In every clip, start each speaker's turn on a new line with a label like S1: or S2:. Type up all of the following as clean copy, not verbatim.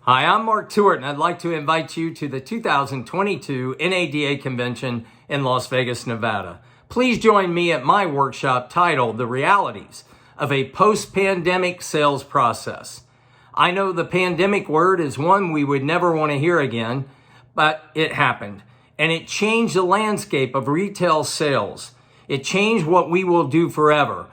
S1: Hi, I'm Mark Tewart, and I'd like to invite you to the 2022 NADA Convention in Las Vegas, Nevada. Please join me at my workshop titled The Realities of a Post-Pandemic Sales Process. I know the pandemic word is one we would never want to hear again, but it happened, and it changed the landscape of retail sales. It changed what we will do forever.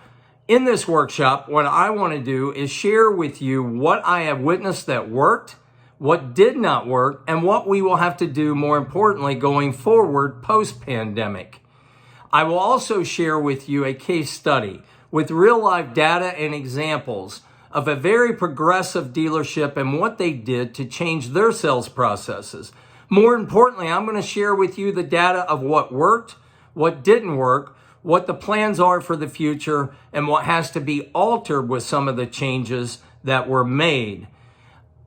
S1: In this workshop, what I want to do is share with you what I have witnessed that worked, what did not work, and what we will have to do, more importantly, going forward post-pandemic. I will also share with you a case study with real-life data and examples of a very progressive dealership and what they did to change their sales processes. More importantly, I'm going to share with you the data of what worked, what didn't work, what the plans are for the future, and what has to be altered with some of the changes that were made.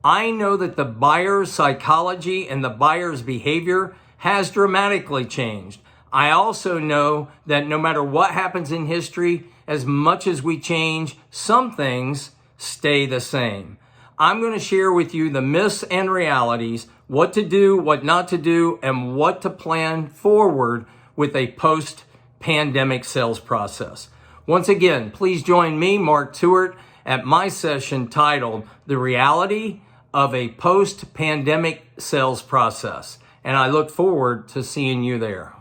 S1: I know that the buyer's psychology and the buyer's behavior has dramatically changed. I also know that no matter what happens in history, as much as we change, some things stay the same. I'm going to share with you the myths and realities, what to do, what not to do, and what to plan forward with a post-pandemic sales process. Once again, please join me, Mark Tewart, at my session titled The Reality of a Post-Pandemic Sales Process. And I look forward to seeing you there.